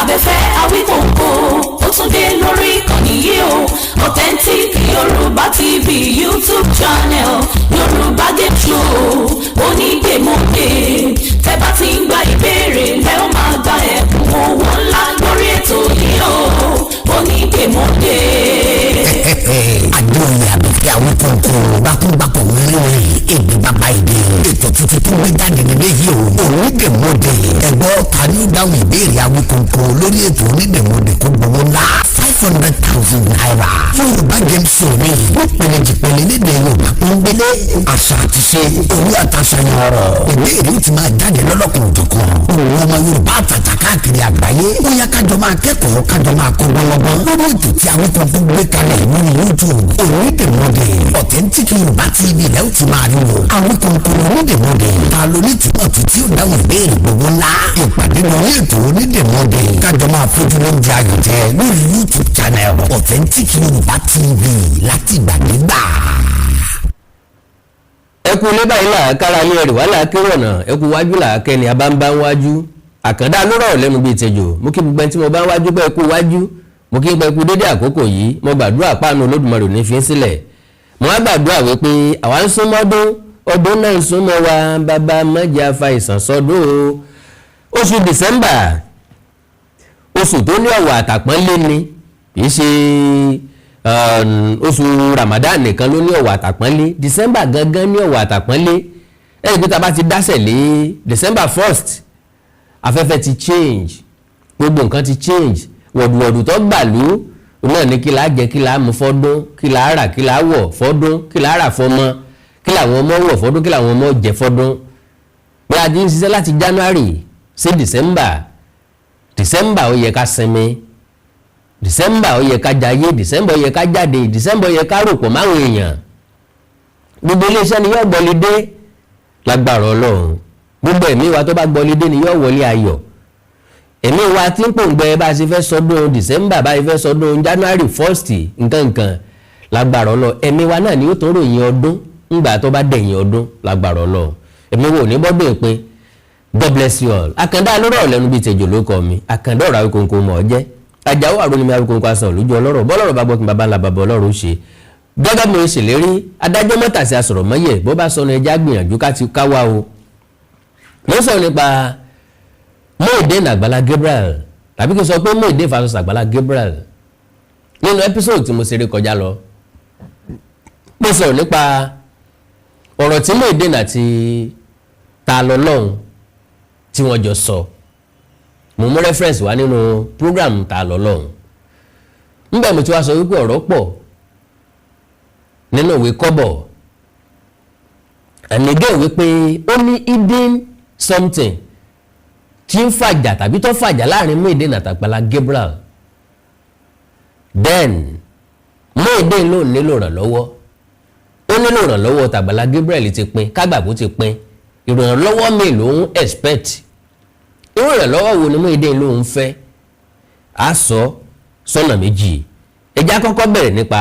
Abẹ́fẹ́ Awikonko ó tún dé lórí ìkànnì yìí o. Authentic Yorùbá TV YouTube channel Yorùbá Game Show onígbèmọdé. Tẹ́ bá ti ń gba ìbéèrè lẹ́ ó máa gba ẹ̀bùn owó ńlá lórí ètò yìí o. Onígbèmọdé. Àdéhùn Abẹ́fẹ́ Awikonko bákúnbákùn wíwí èdè bàbá èdè. Ètò tuntun tó gbé jáde nílé yìí o. Onígbèmọdé. Ẹ̀gbọ́n ta ní dáhùn ìbéèrè Awikonko lórí ètò onígbèmọdé kó gbowó ńlá 500,000 naira. Yorùbá Game Show ni wọ́n pèlè jìpèlè lédè Yorùbá pọ́nbélé. Àṣà àti ṣe orí àtàṣàyàn ọ̀rọ̀. Ìbéèrè ó ti máa jáde lọ́lọ́kùn òjọ̀kan. Òun ọmọ Yorùbá àtàtà káàkiri àgbáyé. Ó yá kájọ máa kẹ́kọ̀ọ́ kájọ máa kọ́ gbọ́lọ́gbọ́n. Lórí ètò tí Awikonko gbé kalẹ̀ lórí YouTube. Onídèmọdé Authentic Yorùbá TV lẹ́ ó ti máa rí o. Awikonko onídèmọdé. Ta ló ní túmọ̀ tó tí ó dáhùn ìbéèrè gbogbo ńlá. Ìpàdé lórí ètò onídèmọdé. Kájọ máa fojú lóúnjẹ àyọ̀jẹ lórí YouTube channel Authentic Yorùbá TV láti gbàdégbà. Ẹkú ilé báyìí là kára ní ẹrù wàhálà kérònà ẹkú wájú là kẹni abáńbá wájú àkàndá lórọ̀ lẹ́nu bíi tẹjọ mú kí gbogbo ẹni tí mo bá ń wájú pé ẹkú wájú mo kí n pẹ́ ẹkú dédé àkókò yìí mo gbàdúrà páànù Olódùmarè ní fi ń sílẹ̀ mo á gbàdúrà wípé àwa ń súnmọ́ ọdún náà ń súnmọ́ wa bàbá mọ́jà fa ìsànsọ́dún oṣù December oṣù tó ní ọ̀wọ̀ àtàpọ́nlé ni kì í ṣe oṣù Ramadan nìkan ló ní ọ̀wọ̀ àtàpọ́nlé December gangan ní ọ̀wọ̀ àtàpọ́nlé ẹ̀yìn pé tá a bá ti dásẹ̀ lé December 1st afẹ́fẹ́ ti change gbogbo nǹkan ti change wọ̀dùwọ̀dù tó gbàlú náà ní kí la jẹ kí la mú fọ́dún kí la rà kí la wọ̀ fọ́dún kí la rà fọ́mọ kí làwọn ọmọ wọ̀ fọ́dún kí làwọn ọmọ jẹ fọ́dún bí a ti ń ṣiṣẹ́ láti January sí December ó yẹ ká sinmi December ó yẹ ká jayé December ó yẹ ká jáde December ó yẹ ká rò pọ̀ máwọn èèyàn gbogbo iléeṣẹ́ ni yóò gbọ́lidé lágbára Ọlọ́run gbogbo ẹ̀mí wa tó bá gbọ́lidé ni yóò wọlé ayọ̀ ẹ̀mí wa tí ń pòǹgbẹ bá a ṣe fẹ́ sọdún December bá a ṣe fẹ́ sọdún January 1st nǹkan lágbára Ọlọ́run ẹ̀mí wa náà ni yóò tó ròyìn ọdún ńgbà tó bá dẹ̀yìn ọdún lágbára Ọlọ́run ẹ̀mí wo ní bọ́dún ìpín God bless you all àkàndá lórọ̀ lẹ́nu bíi tẹ̀jọ́ ló kọ́ mi àkàndá ọ̀rọ̀ Awikonko mọ̀ ọ́ jẹ́ àjàwó àrùn mi Awikonko asàn lójú ọlọ́rọ̀ bọ́lọ́rọ̀ bá gbọ́ kí bàbá ńlá bàbá ọlọ́run ṣe gẹ́gẹ́ bí mo ṣèlérí adájọ́ mọ́tàsí asọ̀rọ̀ mọ́yẹ̀ bó bá sọnù ẹja gbìyànjú ká wá o mo sọ̀rọ̀ nípa MUIDEEN Àgbàlá Gabriel tàbí kí n sọ pé MUIDEEN versus Àgbàlá Gabriel nínú ẹ́písòdù tí mo ṣeré kọjá lọ mo sọ̀rọ̀ nípa ọ̀rọ̀ tí MUIDEEN àti ta lọ́lọ́run tí wọ́n jọ sọ mo mú reference wá nínú program ta lọ́lọ́run níbẹ̀ mo ti wá sọ wípé ọ̀rọ̀ pọ̀ nínú ìwé kọ́bọ̀ ẹ̀nìgẹ́ wípé ó ní hidden something tí ń fàjà tàbí tó fàjà láàrin MUIDEEN àtàgbàlá Gabriel then MUIDEEN ló nílò ìrànlọ́wọ́ ó nílò ìrànlọ́wọ́ tàgbàlá Gabriel ti pin kágbàgbó ti pin ìrànlọ́wọ́ mi ló ń expect irú ìrànlọ́wọ́ wo ni MUIDEEN ló ń fẹ́ á sọ sọ́nà méjì ẹjá kọ́kọ́ bẹ̀rẹ̀ nípa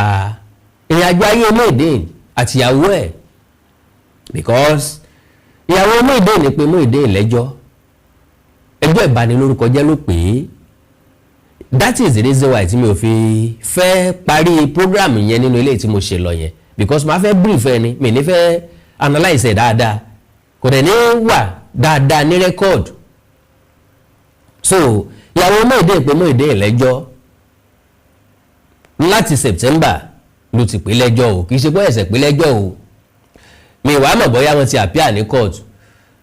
ìrìnàjò ayé MUIDEEN àti ìyàwó ẹ̀ because ìyàwó MUIDEEN ni pé MUIDEEN lẹ́jọ́ ẹjọ́ ìbanilórúkọ jẹ́ ló pé that is the reason why tí mi ò fi fẹ́ parí program yẹn nínú ilé tí mo ṣe lọ yẹn because máa fẹ́ brief ẹ ni mi ní fẹ́ analyse ẹ̀ dáadáa kò dẹ̀ ní wà dáadáa ní record so ìyàwó MUIDEEN pé MUIDEEN lẹ́jọ́ láti September ló ti pé lẹ́jọ́ o kì í ṣe pé ẹ̀sẹ̀ pé lẹ́jọ́ o mi wàá mọ̀ bóyá wọ́n ti appear ní court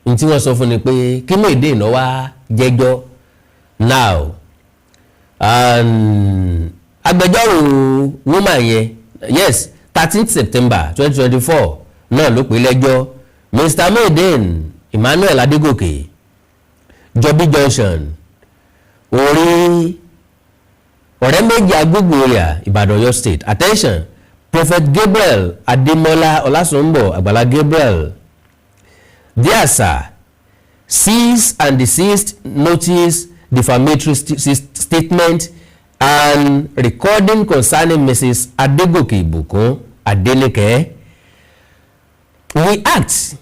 ní tí wọ́n sọ fún ni pé kí MUIDEEN náà wá jẹ́jọ́ now agbẹjọ́rò woman yẹn yes 13th September 2024 náà ló pé lẹ́jọ́ Mr. MUIDEEN Emmanuel Adégòkè Jọbí Junction orí ọ̀rẹ́ méjì agbègbè Ìbàdàn Ọ̀yọ́ State attention Prophet Gabriel Adémọ́lá Ọlásùnbọ̀ Àgbàlá Gabriel dear sir cease and desist notice defamatory statement and recording concerning Mrs. Adégòkè Ìbùkún Adélékè We act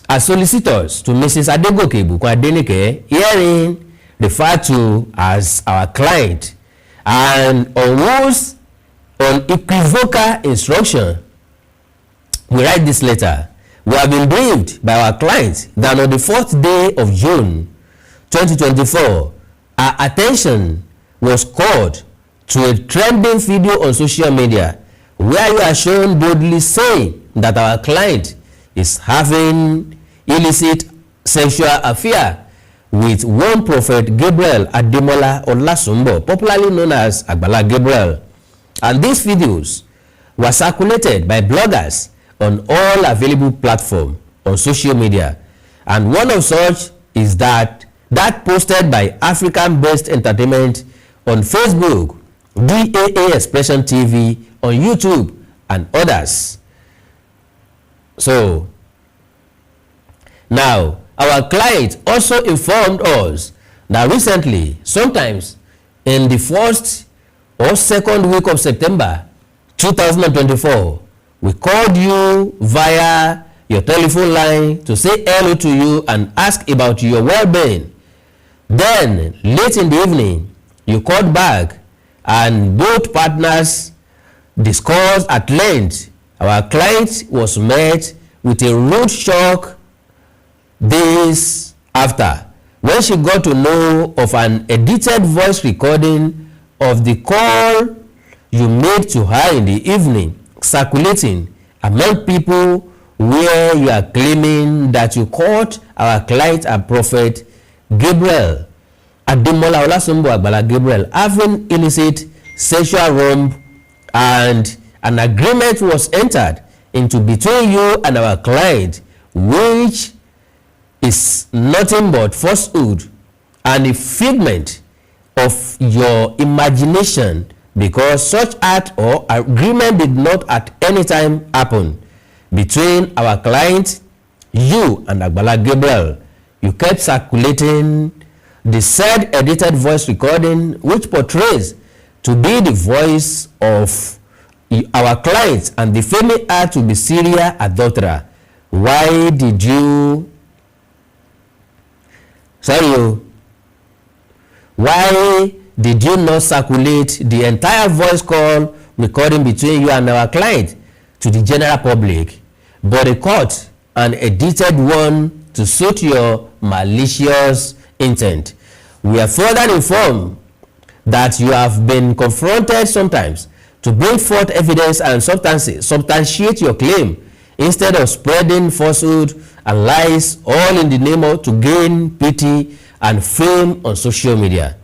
as solicitors to Mrs. Adegoke Ibukun Adenike, herein referred to as our client, and on whose unequivocal instruction we write this letter. We have been briefed by our client that on the 4th day of June 2024, our attention was called to a trending video on social media where you are shown boldly saying that our client is having illicit sexual affair with one prophet Gabriel Ademola Olasumbo, popularly known as AGBALA Gabriel. And these videos were circulated by bloggers on all available platforms on social media. And one of such is that posted by African Best Entertainment on Facebook, GAA Expression TV on YouTube, and others. So, now, our client also informed us that recently, sometimes in the first or second week of September 2024, we called you via your telephone line to say hello to you and ask about your well-being. Then, late in the evening, you called back and both partners discussed at length. Our client was met with a rude shock days after when she got to know of an edited voice recording of the call you made to her in the evening circulating among people, where you are claiming that you caught our client and prophet Gabriel Ademola Olasumbo AGBALA Gabriel having illicit sexual romp, and an agreement was entered into between you and our client, which is nothing but falsehood and a figment of your imagination, because such act or agreement did not at any time happen between our client, you, and AGBALA Gabriel. You kept circulating the said edited voice recording, which portrays to be the voice of our client and defaming her to be serial adulterer. Why did you why did you not circulate the entire voice call recording between you and our client to the general public, but cut an edited one to suit your malicious intent? We are further informed that you have been confronted sometimes to bring forth evidence and substantiate your claim, instead of spreading falsehood and lies, all in the name of to gain pity and fame on social media.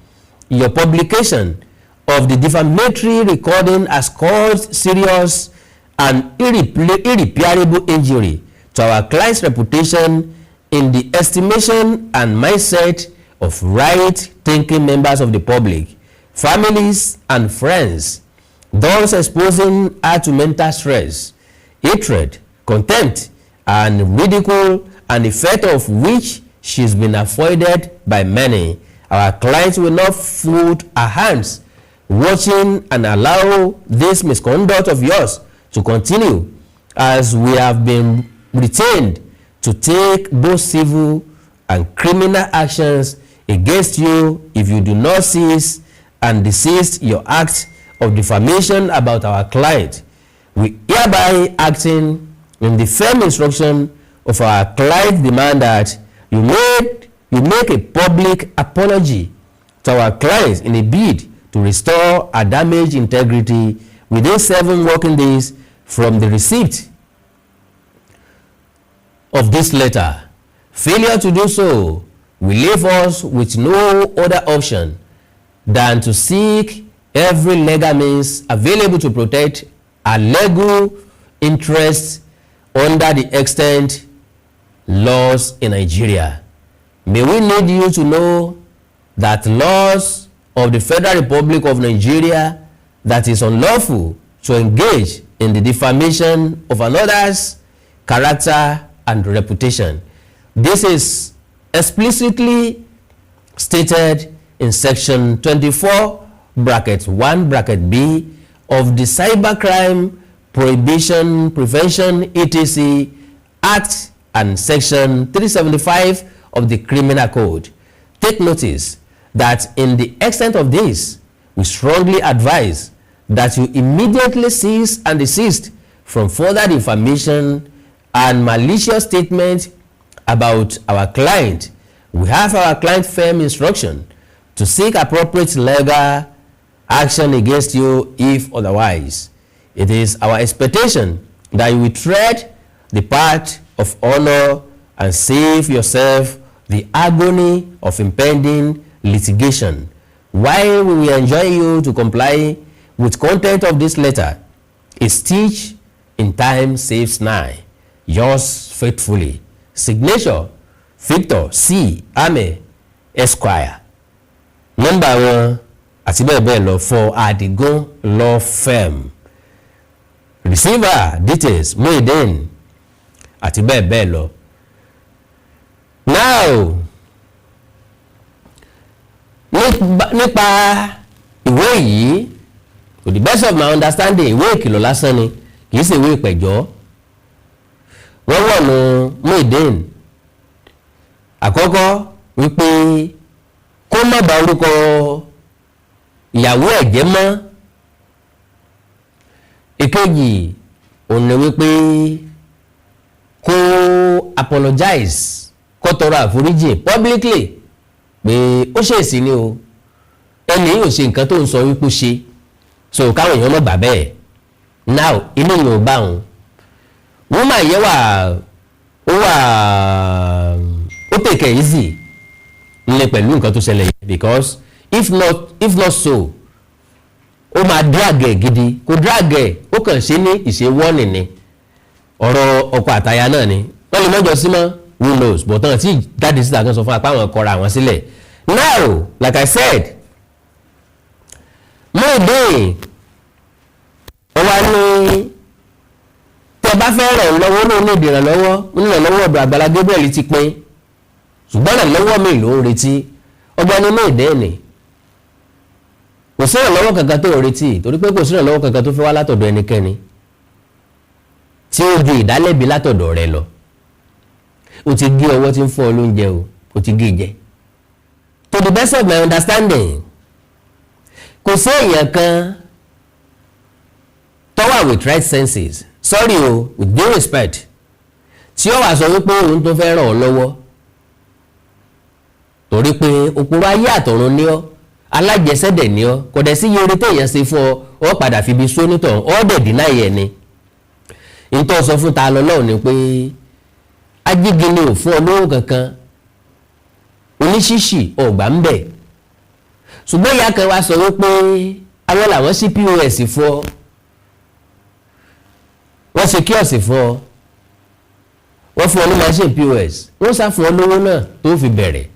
Your publication of the defamatory recording has caused serious and irreparable injury to our client's reputation in the estimation and mindset of right-thinking members of the public, families, and friends, thus exposing her to mental stress, hatred, contempt, and ridicule, and the effect of which she's been avoided by many. Our clients will not fold our hands watching and allow this misconduct of yours to continue, as we have been retained to take both civil and criminal actions against you if you do not cease and desist your act of defamation about our client. We hereby, acting in the firm instruction of our client, demand that you make a public apology to our clients in a bid to restore our damaged integrity within 7 working days from the receipt of this letter. Failure to do so will leave us with no other option than to seek every legal means available to protect our legal interests under the extant laws in Nigeria. May we need you to know that laws of the Federal Republic of Nigeria that is unlawful to engage in the defamation of another's character and reputation. This is explicitly stated in section 24(1)(b) of the Cybercrime Prohibition, Prevention, etc. Act and Section 375 of the Criminal Code. Take notice that in the extent of this, we strongly advise that you immediately cease and desist from further defamation and malicious statements about our client. We have our client firm instruction to seek appropriate legal action against you if otherwise. It is our expectation that you will tread the path of honor and save yourself the agony of impending litigation. While we will enjoin you to comply with content of this letter, a stitch in time saves 9. Yours faithfully. Signature Victor C. Ame Esquire. Nọ́mbà wọn àti bẹ́ẹ̀ bẹ́ẹ̀ lọ for Adigun Law Firm. Receiver details Muideen àti bẹ́ẹ̀ bẹ́ẹ̀ lọ. Now nípa ìwé yìí, to the best of my understanding, ìwé ìkìlọ̀ lásán ni, kì í ṣe ìwé ìpẹ̀jọ́. Wọ́n wọ̀nù Muideen àkọ́kọ́ wípé kó má bà orúkọ ìyàwó ẹ̀ jẹ́ mọ́. Èkejì òun ni wípé kó apologize, kó tọrọ àforíjì publicly pé ó ṣèèṣì ni o, ẹni yóò ṣe nǹkan tó ń sọ wípé ṣe, so káwọn èèyàn mọ̀ gbà bẹ́ẹ̀. Now inú yìí ò bá wọn, wọ́n máa yẹ ó take it easy nílé pẹ̀lú nǹkan tó ṣẹlẹ̀ yìí, because if not so ó máa drag ẹ̀ gidi, kò drag ẹ̀, ó kàn ṣe ní ìṣe warning ni. Ọ̀rọ̀ ọkọ àtaya náà ni wọ́n lè mọ́jọ sí mọ́, who knows, but náà tí dáàdì síta kan sọ fún apá àwọn kọra àwọn sílẹ̀. Now like I said, Muideen ọwá ní tẹ́ bá fẹ́ ràn lọ́wọ́ ní onídìí ìrànlọ́wọ́ ọ̀dọ̀ Àgbàlá Gabriel ti pín, ṣùgbọ́n ìrànlọ́wọ́ mi ló ń retí. Ọgbẹ́ni Muideen ni kò sí ìrànlọ́wọ́ kankan tó ń retí, torí pé kò sí ìrànlọ́wọ́ kankan tó fẹ́ wá látọ̀dọ̀ ẹnikẹ́ni tí ó ju ìdálẹ́bi látọ̀dọ̀ rẹ lọ. O ti gé ọwọ́ tí ń fún ọ lóúnjẹ o ti gé jẹ. To the best of my understanding, kò sí èèyàn kan tó wà with right senses, sorry o, with due respect, tí ó wà sọ wípé òun tó fẹ́ ràn ọ́ lọ́wọ́, torí pé òpòrò ayé àtọ̀run ní ọ́, alájẹsẹ́dẹ̀ ní ọ́, kò dẹ̀ sí iye orí téèyàn ṣe fún ọ padà fi bí sónítọ̀ ọ́ dẹ̀ dínà yẹn ni. Ìtọ́ sọ fún ta lọ́lọ́run ni pé ajígini ò fún ọ lówó kankan, oníṣíṣì ọ̀gbà ń bẹ̀. Ṣùgbọ́n ìyá kan wá sọ wípé àwọn làwọn sí POS fún ọ, wọ́n ṣe kíọ̀sì fún ọ, wọ́n fún ọ ní machine POS, wọ́n sá fún ọ lówó náà tó fi bẹ̀rẹ̀.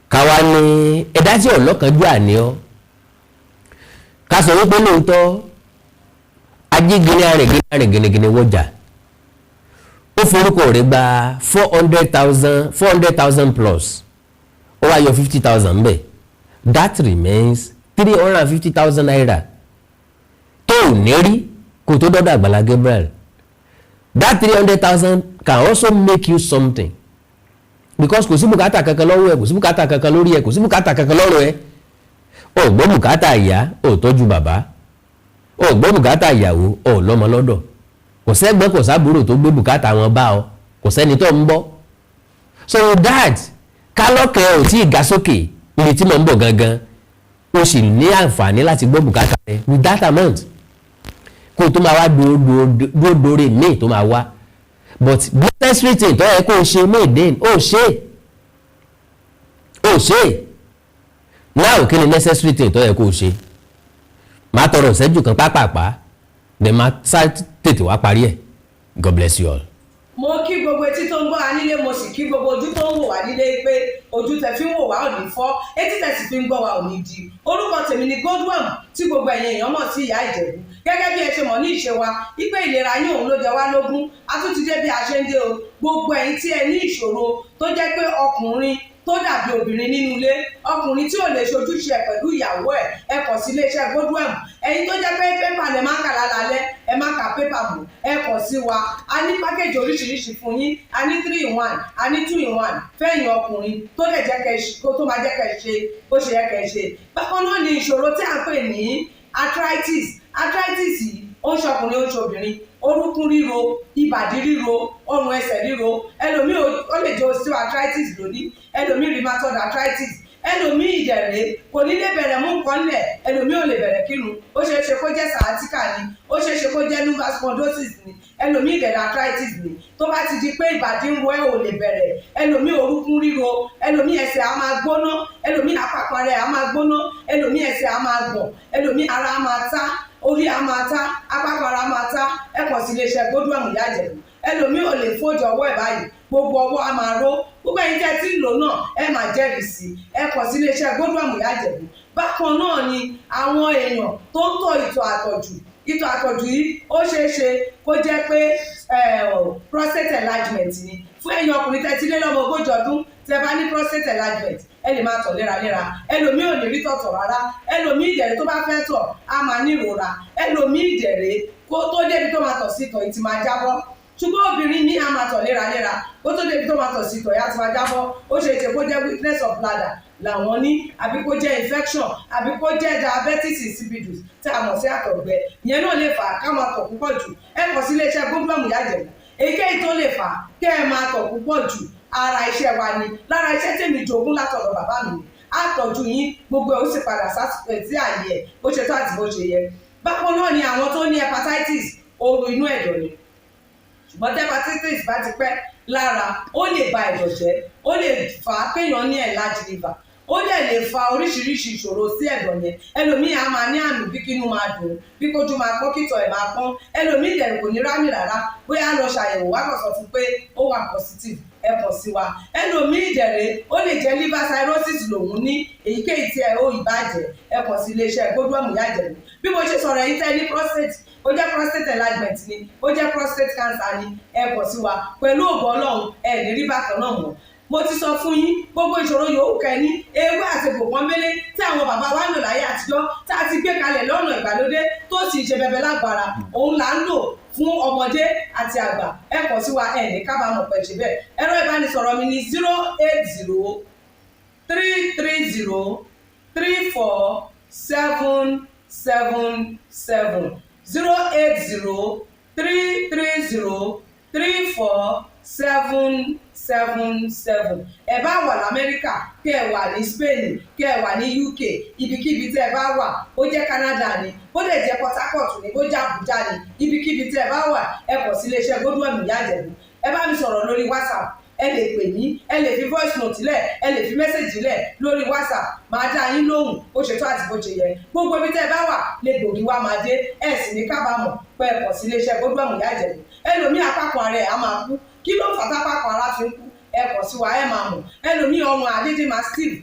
Káwa ni ẹ̀dá tí ọlọ́kànjú àní ọ, ká sọ wípé lóòótọ́ ajígini arìngìnìgìnì wọjà, ó forúkọ rẹ̀ gba 400,000 plus, ó wá yọ 50,000 bẹ́ẹ̀, that remains 350,000 naira tó ò ní rí kó tó dọ́dọ̀ Àgbàlá Gabriel. That 300,000 can also make you something, because kò sí bùkátà kankan lọ́wọ́ ẹ, kò sí bùkátà kankan lórí ẹ, kò sí bùkátà kankan lọ́rọ̀ ẹ. Ó gbọ́ bùkátà ìyá, ó tọ́jú bàbá, ó gbọ́ bùkátà ìyàwó, ó lọ́mọ lọ́dọ̀, kò sẹ́gbọ́n kò sábúrò tó gbé bùkátà wọn bá ọ, kò sẹ́ni tó ń bọ́. So that kálọ́kẹ́ ò tí ì ga sókè ibi tí mo ń bọ̀ gangan, o sì ní àǹfààní láti gbọ́ bùkátà rẹ with that amount, kó o tó máa wá dúró míì tó máa wá. But necessary thing tó yẹ kó o ṣe Muideen ó ṣe. Now kí ni necessary thing tó yẹ kó o ṣe? Máa tọrọ ìṣẹ́jú kan pápápá, then máa sá tètè wá parí ẹ̀. God bless you all. Mo kí gbogbo etí tó ń gbọ́ wa nílé, mo sì kí gbogbo ojú tó ń wò wá nílé pé ojú tẹ fi ń wò wá ò ní fọ́, etí tẹ sì fi ń gbọ́ wa ò ní di. Orúkọ tèmi ni Godwin, tí gbogbo ẹ̀yin èèyàn mọ̀ sí Ìyá Ìjẹ̀bú. Gẹ́gẹ́ bí ẹ ṣe mọ̀ ní ìṣe wa, wípé ìlera yín òun ló jẹ wá lógún. A tún ti dé bí a ṣe ń dé o. Gbogbo ẹ̀yin tí ẹ ní ìṣòro tó jẹ́ pé ọkùnrin tó dàbí obìnrin nínú ilé, ọkùnrin tí ò lè ṣojúṣe pẹ̀lú ìyàwó ẹ̀, ẹ kàn sí iléeṣẹ́ GABRIEL. ẹ̀yin tó jẹ́ pé pépà lẹ máa kà lálálẹ́, ẹ má ka pépà mọ́, ẹ kàn sí wa. A ní pákéjì oríṣiríṣi fún yín, a ní 3-in-1, a ní 2-in-1 fẹ́yìn ọkùnrin tó lè jẹ́ tó máa jẹ́ kẹ́ ṣe bó ṣe yẹ kẹ́ ṣe. Bákan náà ni ìṣòro tí a ń pè ní arthritis yìí, ó ń ṣọkùnrin ó ń ṣobìnrin, orúnkún ríro, ìbàdí ríro, ọrùn ẹsẹ̀ ríro, ẹlòmíì ó lè jẹ́ osteoarthritis lónìí, ẹlòmíì rheumatoid arthritis, ẹlòmíì ìdẹ̀rẹ̀ kò ní lè bẹ̀rẹ̀ mú nǹkan lẹ̀, ẹlòmíì ò lè bẹ̀rẹ̀ kírun, ó ṣeé ṣe kó jẹ́ sciatica ni, ó ṣeé ṣe kó jẹ́ lumbar spondylosis ni, ẹlòmíì ìdẹ̀rẹ̀ arthritis ni. Tó bá ti di pé ìbàdí ń wọ ẹ̀ ò lè bẹ̀rẹ̀, ẹlòmíì orúnkún ríro, ẹlòmíì ẹsẹ̀ á máa gbóná, ẹlòmíì àpapọ̀ rẹ̀ á máa gbóná, ẹlòmíì ẹsẹ̀ á máa gbọ̀n, ẹlòmíì ara á máa tá, orí á máa tá, àpapọ̀ ara á máa tá. Ẹ kàn sí iléeṣẹ́ GABRIEL Ìyá Ìjẹ̀bú. Ẹlòmíì ò lè fojú ọwọ́ ẹ̀ báyìí, gbogbo ọwọ́ á máa ró. Gbogbo ẹ̀yin tẹ́ tí ń lò náà ẹ máa jẹ́rìí sí. Ẹ kàn sí iléeṣẹ́ GABRIEL Ìyá Ìjẹ̀bú. Bákan náà ni àwọn èèyàn tó ń tọ̀ ìtọ̀ àtọ̀jù yìí, ó ṣeé ṣe kó jẹ́ pé prostate enlargement ni. Fún ẹ̀yin ọkùnrin tẹ́ ti lé lọ́mọ 40 ọdún tẹ́ bá ní prostate enlargement, ẹ lè máa tọ̀ léraléra, ẹlòmíì ò lè rí tọ̀tọ̀ rárá, ẹlòmíì ìdẹ̀rẹ̀ tó bá fẹ́ tọ̀ á máa ní ìrora, ẹlòmíì ìdẹ̀rẹ̀ kó tó débi tó máa tọ̀ sí tọ̀ ìtì máa jábọ́. Ṣùgbọ́n obìnrin ní á máa tọ̀ léraléra, kó tó débi tó máa tọ̀ sí tọ̀ ìyá ti máa jábọ́. Ó ṣe é ṣe kó jẹ́ weakness of bladder làwọn ní, àbí kó jẹ́ infection, àbí kó jẹ́ diabetes insipidus tí a mọ̀ sí àtọ̀gbẹ. Ìyẹn náà lè fà á ká máa tọ̀ púpọ̀ jù. Ẹ kàn sí iléeṣẹ́ GABRIEL Ìyá Ìjẹ̀bú. Èyíkéyìí tó lè fà á kẹ́ ẹ máa tọ̀ púpọ̀ jù, ara iṣẹ́ wa ni, lára iṣẹ́ tèmi jogún látọ̀dọ̀ bàbá mi ni. Àtọ̀jú yín gbogbo ẹ̀ ó sì padà sí àyè ẹ̀ bó ṣe tó àti bó ṣe yẹ. Bákan náà ni àwọn tó ní hepatitis, ooru inú ẹ̀dọ̀ ni. Ṣùgbọ́n tí hepatitis bá ti pẹ́ lára, ó lè ba ẹ̀dọ̀ jẹ́, ó lè fà á kéèyàn ní enlarged liver, ó dẹ̀ lè fa oríṣiríṣi ìṣòro sí ẹ̀dọ̀ yẹn. Ẹlòmíì á máa ní àmì bí kínú máa dùn, bí kójú máa pọ́n, kítọ̀ ẹ̀ máa pọ́n. Ẹlòmíì ìdẹ̀rẹ̀ kò ní rámì rárá, bóyá lọ ṣàyẹ̀wò wá kàn sọ fún pé ó wà positive, ẹ kàn sí wa. Ẹlòmíì ìdẹ̀rẹ̀ ó lè jẹ́ liver cirrhosis lòun ní, èyíkéyìí tí ẹ ó ìbàjẹ́, ẹ kàn sí iléeṣẹ́ GABRIEL Ìyá Ìjẹ̀bú. Bí mo ṣe sọ̀rọ̀ ẹ̀yin tẹ́ ní prostate, ó jẹ́ prostate enlargement ni, ó jẹ́ prostate cancer ni, ẹ kàn sí wa. Pẹ̀lú ògo Ọlọ́run ẹ ní rí bákan náà mọ́. Mo ti sọ fún yín gbogbo ìṣòro yòówù kẹ́ ní, ewé àti egbò pọ́nbélé tí àwọn bàbá wa ń lò láyé àtijọ́ tá a ti gbé kalẹ̀ lọ́nà ìgbàlódé tó sì ṣe bẹbẹ lágbára, òun là ń lò fún ọmọdé àti àgbà. Ẹ kàn sí wa, ẹ ní kábàámọ̀ pẹ̀ ṣe bẹ́ẹ̀. Ẹ̀rọ ìbánisọ̀rọ̀ mi ni 080 330 3477 080 330 3477. Ẹ bá wà l'Amẹ́ríkà, kẹ́ ẹ wà ní Spain, kẹ́ ẹ wà ní UK, ibikíbi tí ẹ bá wà, ó jẹ́ Canada ni, ó lè jẹ́ Port Harcourt ni, ó jẹ́ Abuja ni, ibikíbi tí ẹ bá wà, ẹ kàn sí iléeṣẹ́ GABRIEL Ìyá Ìjẹ̀bú. Ẹ bá mi sọ̀rọ̀ lórí WhatsApp, ẹ lè pè mí, ẹ lè fi voice note lẹ̀, ẹ lè fi message lẹ̀ lórí WhatsApp, máa dá yín lóhùn bó ṣe tó àti bó ṣe yẹ. Gbogbo ibi tẹ́ ẹ bá wà lè gbòógì wá máa dé, ẹ sì ní kábàámọ̀ pé ẹ kàn sí iléeṣẹ́ GABRIEL Ìyá Ìjẹ̀bú. Ẹlòmíì àpapọ̀ ara ẹ̀ á máa kú, kí ló fà tápapọ̀ ara fi ń kú? Ẹ kàn sí wa, ẹ máa mọ̀. Ẹlòmíì ọrùn àdédé máa steve,